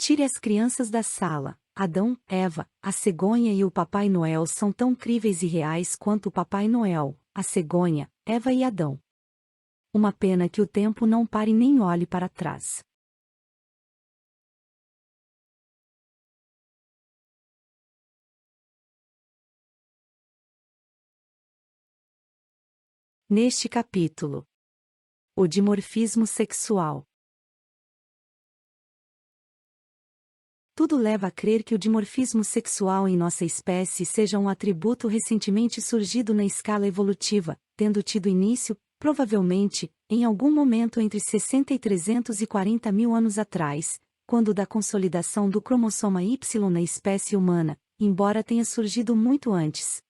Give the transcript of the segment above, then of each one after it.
Tire as crianças da sala. Adão, Eva, a cegonha e o Papai Noel são tão críveis e reais quanto o Papai Noel, a cegonha, Eva e Adão. Uma pena que o tempo não pare nem olhe para trás. Neste capítulo, o dimorfismo sexual. Tudo leva a crer que o dimorfismo sexual em nossa espécie seja um atributo recentemente surgido na escala evolutiva, tendo tido início, provavelmente, em algum momento entre 60 e 340 mil anos atrás, quando da consolidação do cromossoma Y na espécie humana, embora tenha surgido muito antes.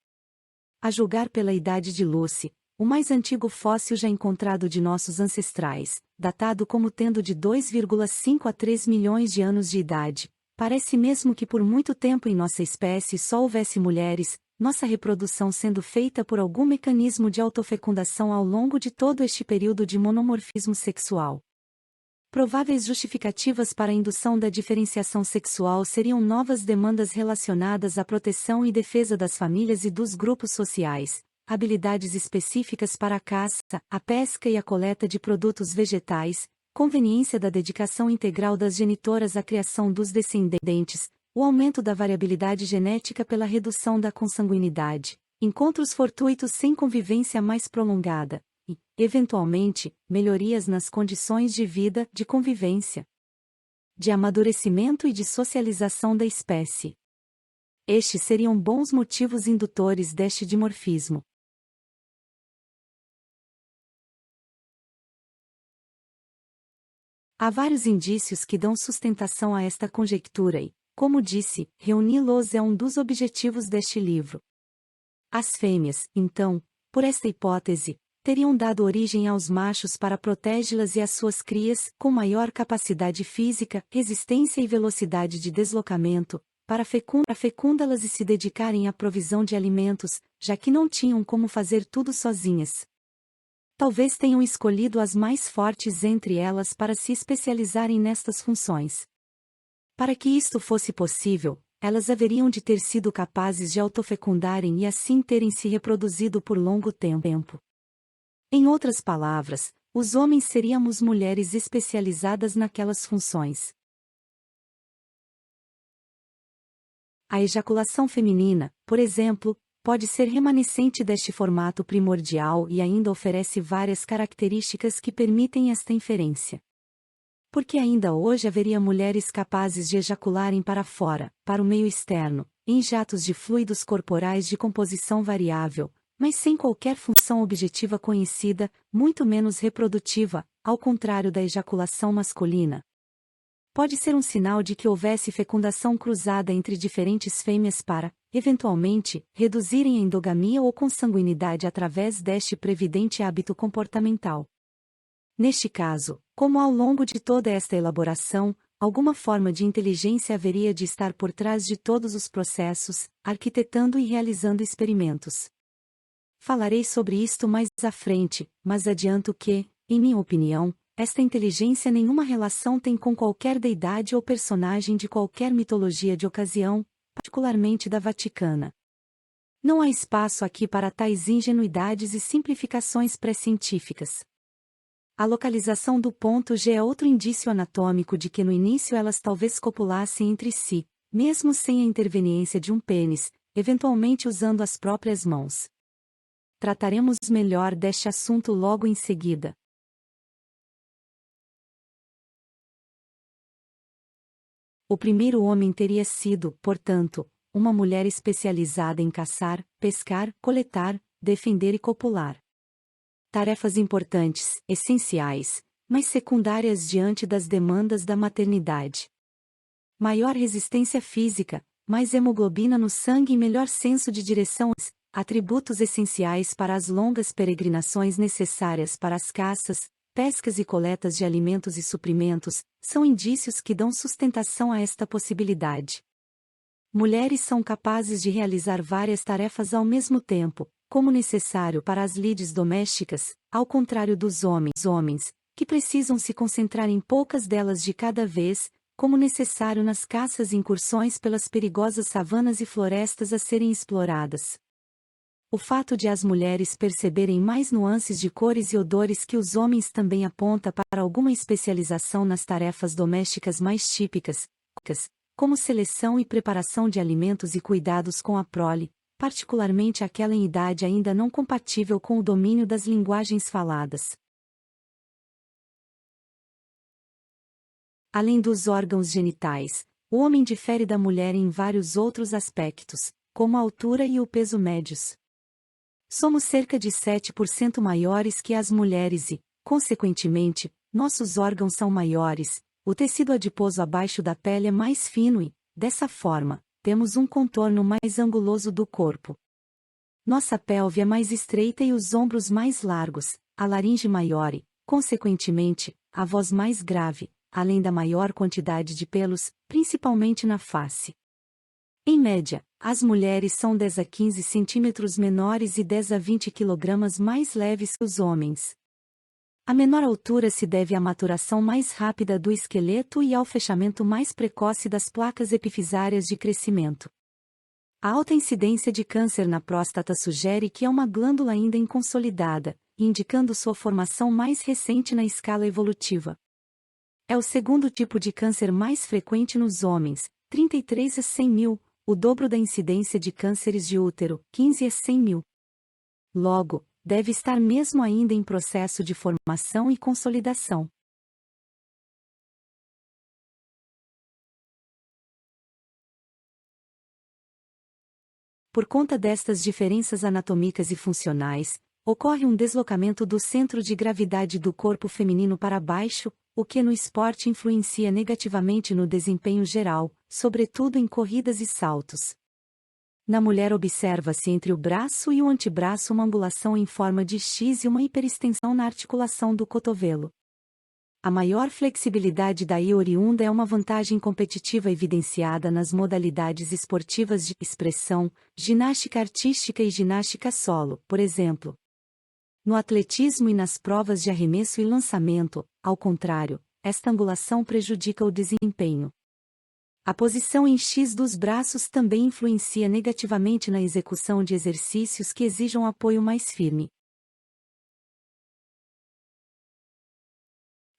A julgar pela idade de Lucy, o mais antigo fóssil já encontrado de nossos ancestrais, datado como tendo de 2,5 a 3 milhões de anos de idade, parece mesmo que por muito tempo em nossa espécie só houvesse mulheres, nossa reprodução sendo feita por algum mecanismo de autofecundação ao longo de todo este período de monomorfismo sexual. Prováveis justificativas para a indução da diferenciação sexual seriam novas demandas relacionadas à proteção e defesa das famílias e dos grupos sociais, habilidades específicas para a caça, a pesca e a coleta de produtos vegetais, conveniência da dedicação integral das genitoras à criação dos descendentes, o aumento da variabilidade genética pela redução da consanguinidade, encontros fortuitos sem convivência mais prolongada, e, eventualmente, melhorias nas condições de vida, de convivência, de amadurecimento e de socialização da espécie. Estes seriam bons motivos indutores deste dimorfismo. Há vários indícios que dão sustentação a esta conjectura e, como disse, reuni-los é um dos objetivos deste livro. As fêmeas, então, por esta hipótese, teriam dado origem aos machos para protegê-las e as suas crias, com maior capacidade física, resistência e velocidade de deslocamento, para fecundá-las e se dedicarem à provisão de alimentos, já que não tinham como fazer tudo sozinhas. Talvez tenham escolhido as mais fortes entre elas para se especializarem nestas funções. Para que isto fosse possível, elas haveriam de ter sido capazes de autofecundarem e assim terem se reproduzido por longo tempo. Em outras palavras, os homens seríamos mulheres especializadas naquelas funções. A ejaculação feminina, por exemplo, pode ser remanescente deste formato primordial e ainda oferece várias características que permitem esta inferência. Porque ainda hoje haveria mulheres capazes de ejacularem para fora, para o meio externo, em jatos de fluidos corporais de composição variável, mas sem qualquer função objetiva conhecida, muito menos reprodutiva, ao contrário da ejaculação masculina. Pode ser um sinal de que houvesse fecundação cruzada entre diferentes fêmeas para, eventualmente, reduzirem a endogamia ou consanguinidade através deste previdente hábito comportamental. Neste caso, como ao longo de toda esta elaboração, alguma forma de inteligência haveria de estar por trás de todos os processos, arquitetando e realizando experimentos. Falarei sobre isto mais à frente, mas adianto que, em minha opinião, esta inteligência nenhuma relação tem com qualquer deidade ou personagem de qualquer mitologia de ocasião, particularmente da Vaticana. Não há espaço aqui para tais ingenuidades e simplificações pré-científicas. A localização do ponto G é outro indício anatômico de que no início elas talvez copulassem entre si, mesmo sem a interveniência de um pênis, eventualmente usando as próprias mãos. Trataremos melhor deste assunto logo em seguida. O primeiro homem teria sido, portanto, uma mulher especializada em caçar, pescar, coletar, defender e copular. Tarefas importantes, essenciais, mas secundárias diante das demandas da maternidade. Maior resistência física, mais hemoglobina no sangue e melhor senso de direção, atributos essenciais para as longas peregrinações necessárias para as caças, pescas e coletas de alimentos e suprimentos, são indícios que dão sustentação a esta possibilidade. Mulheres são capazes de realizar várias tarefas ao mesmo tempo, como necessário para as lides domésticas, ao contrário dos homens, que precisam se concentrar em poucas delas de cada vez, como necessário nas caças e incursões pelas perigosas savanas e florestas a serem exploradas. O fato de as mulheres perceberem mais nuances de cores e odores que os homens também aponta para alguma especialização nas tarefas domésticas mais típicas, como seleção e preparação de alimentos e cuidados com a prole, particularmente aquela em idade ainda não compatível com o domínio das linguagens faladas. Além dos órgãos genitais, o homem difere da mulher em vários outros aspectos, como a altura e o peso médios. Somos cerca de 7% maiores que as mulheres e, consequentemente, nossos órgãos são maiores, o tecido adiposo abaixo da pele é mais fino e, dessa forma, temos um contorno mais anguloso do corpo. Nossa pelve é mais estreita e os ombros mais largos, a laringe maior e, consequentemente, a voz mais grave, além da maior quantidade de pelos, principalmente na face. Em média, as mulheres são 10 a 15 centímetros menores e 10 a 20 quilogramas mais leves que os homens. A menor altura se deve à maturação mais rápida do esqueleto e ao fechamento mais precoce das placas epifisárias de crescimento. A alta incidência de câncer na próstata sugere que é uma glândula ainda inconsolidada, indicando sua formação mais recente na escala evolutiva. É o segundo tipo de câncer mais frequente nos homens, 33 a 100 mil, o dobro da incidência de cânceres de útero, 15 a 100 mil. Logo, deve estar mesmo ainda em processo de formação e consolidação. Por conta destas diferenças anatômicas e funcionais, ocorre um deslocamento do centro de gravidade do corpo feminino para baixo, o que no esporte influencia negativamente no desempenho geral, sobretudo em corridas e saltos. Na mulher observa-se entre o braço e o antebraço uma angulação em forma de X e uma hiperextensão na articulação do cotovelo. A maior flexibilidade daí oriunda é uma vantagem competitiva evidenciada nas modalidades esportivas de expressão, ginástica artística e ginástica solo, por exemplo. No atletismo e nas provas de arremesso e lançamento, ao contrário, esta angulação prejudica o desempenho. A posição em X dos braços também influencia negativamente na execução de exercícios que exijam apoio mais firme.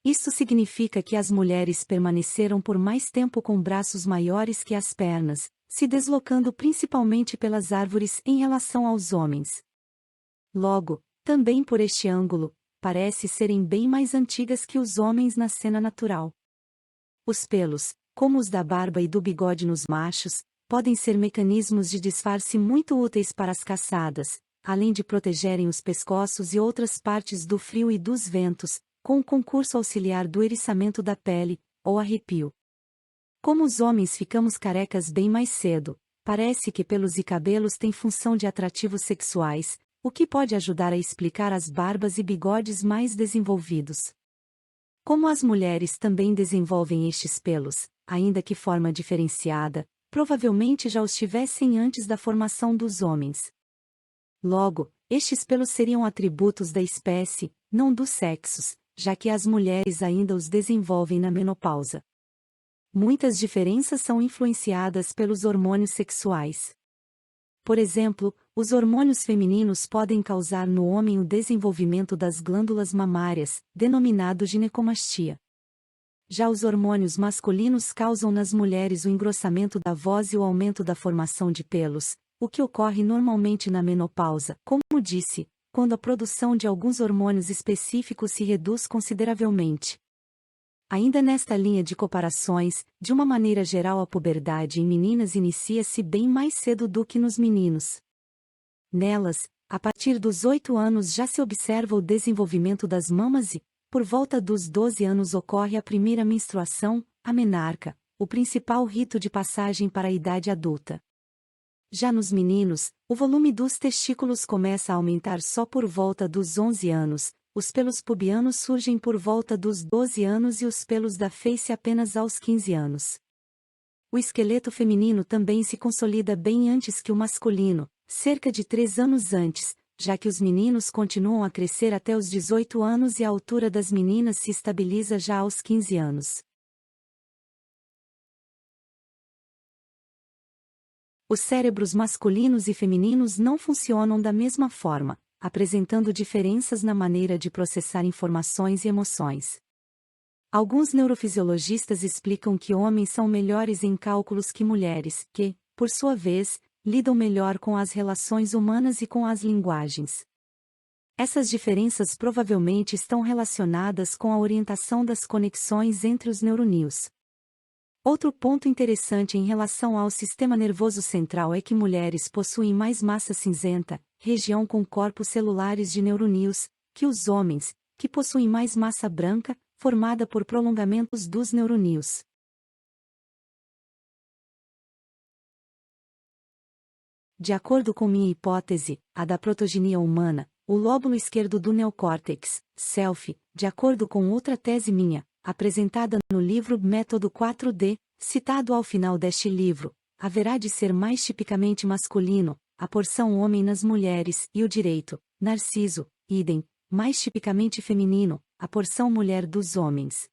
Isto significa que as mulheres permaneceram por mais tempo com braços maiores que as pernas, se deslocando principalmente pelas árvores em relação aos homens. Logo, também por este ângulo, parece serem bem mais antigas que os homens na cena natural. Os pelos, como os da barba e do bigode nos machos, podem ser mecanismos de disfarce muito úteis para as caçadas, além de protegerem os pescoços e outras partes do frio e dos ventos, com o concurso auxiliar do eriçamento da pele, ou arrepio. Como os homens ficamos carecas bem mais cedo, parece que pelos e cabelos têm função de atrativos sexuais, o que pode ajudar a explicar as barbas e bigodes mais desenvolvidos. Como as mulheres também desenvolvem estes pelos, ainda que forma diferenciada, provavelmente já os tivessem antes da formação dos homens. Logo, estes pelos seriam atributos da espécie, não dos sexos, já que as mulheres ainda os desenvolvem na menopausa. Muitas diferenças são influenciadas pelos hormônios sexuais. Por exemplo, os hormônios femininos podem causar no homem o desenvolvimento das glândulas mamárias, denominado ginecomastia. Já os hormônios masculinos causam nas mulheres o engrossamento da voz e o aumento da formação de pelos, o que ocorre normalmente na menopausa, como disse, quando a produção de alguns hormônios específicos se reduz consideravelmente. Ainda nesta linha de comparações, de uma maneira geral a puberdade em meninas inicia-se bem mais cedo do que nos meninos. Nelas, a partir dos 8 anos já se observa o desenvolvimento das mamas e, por volta dos 12 anos ocorre a primeira menstruação, a menarca, o principal rito de passagem para a idade adulta. Já nos meninos, o volume dos testículos começa a aumentar só por volta dos 11 anos, os pelos pubianos surgem por volta dos 12 anos e os pelos da face apenas aos 15 anos. O esqueleto feminino também se consolida bem antes que o masculino, cerca de 3 anos antes, já que os meninos continuam a crescer até os 18 anos e a altura das meninas se estabiliza já aos 15 anos. Os cérebros masculinos e femininos não funcionam da mesma forma, apresentando diferenças na maneira de processar informações e emoções. Alguns neurofisiologistas explicam que homens são melhores em cálculos que mulheres, que, por sua vez, lidam melhor com as relações humanas e com as linguagens. Essas diferenças provavelmente estão relacionadas com a orientação das conexões entre os neurônios. Outro ponto interessante em relação ao sistema nervoso central é que mulheres possuem mais massa cinzenta, região com corpos celulares de neurônios, que os homens, que possuem mais massa branca, formada por prolongamentos dos neurônios. De acordo com minha hipótese, a da protogenia humana, o lóbulo esquerdo do neocórtex, self, de acordo com outra tese minha, apresentada no livro Método 4D, citado ao final deste livro, haverá de ser mais tipicamente masculino, a porção homem nas mulheres, e o direito, narciso, idem, mais tipicamente feminino, a porção mulher dos homens.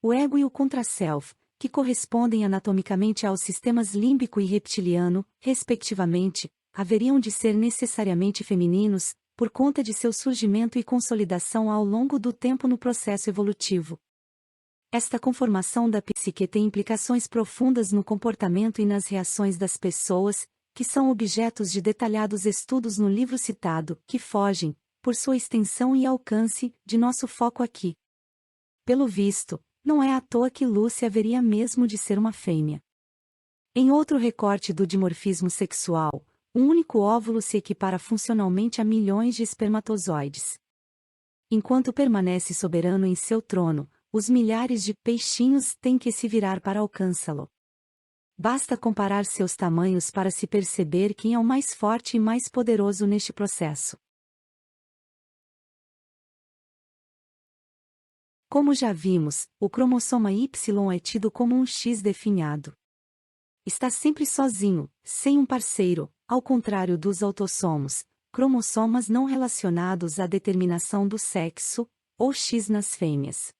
O ego e o contraself, que correspondem anatomicamente aos sistemas límbico e reptiliano, respectivamente, haveriam de ser necessariamente femininos, por conta de seu surgimento e consolidação ao longo do tempo no processo evolutivo. Esta conformação da psique tem implicações profundas no comportamento e nas reações das pessoas, que são objetos de detalhados estudos no livro citado, que fogem, por sua extensão e alcance, de nosso foco aqui. Pelo visto, não é à toa que Lucy haveria mesmo de ser uma fêmea. Em outro recorte do dimorfismo sexual, um único óvulo se equipara funcionalmente a milhões de espermatozoides. Enquanto permanece soberano em seu trono, os milhares de peixinhos têm que se virar para alcançá-lo. Basta comparar seus tamanhos para se perceber quem é o mais forte e mais poderoso neste processo. Como já vimos, o cromossoma Y é tido como um X definhado. Está sempre sozinho, sem um parceiro, ao contrário dos autossomos, cromossomas não relacionados à determinação do sexo, ou X nas fêmeas.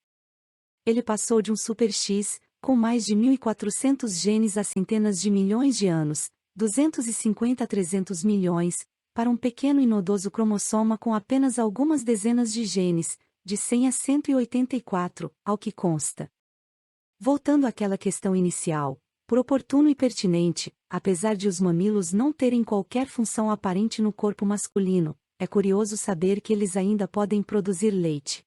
Ele passou de um super X, com mais de 1.400 genes há centenas de milhões de anos, 250 a 300 milhões, para um pequeno e nodoso cromossoma com apenas algumas dezenas de genes, de 100 a 184, ao que consta. Voltando àquela questão inicial, por oportuno e pertinente, apesar de os mamilos não terem qualquer função aparente no corpo masculino, é curioso saber que eles ainda podem produzir leite.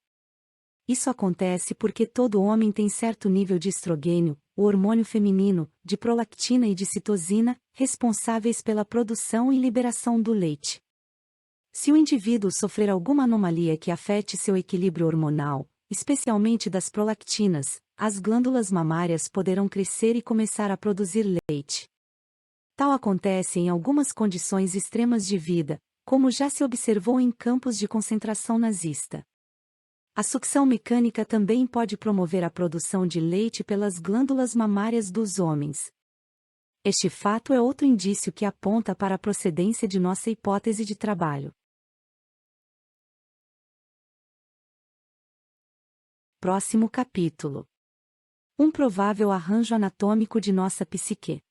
Isso acontece porque todo homem tem certo nível de estrogênio, o hormônio feminino, de prolactina e de citosina, responsáveis pela produção e liberação do leite. Se o indivíduo sofrer alguma anomalia que afete seu equilíbrio hormonal, especialmente das prolactinas, as glândulas mamárias poderão crescer e começar a produzir leite. Tal acontece em algumas condições extremas de vida, como já se observou em campos de concentração nazista. A sucção mecânica também pode promover a produção de leite pelas glândulas mamárias dos homens. Este fato é outro indício que aponta para a procedência de nossa hipótese de trabalho. Próximo capítulo. Um provável arranjo anatômico de nossa psique.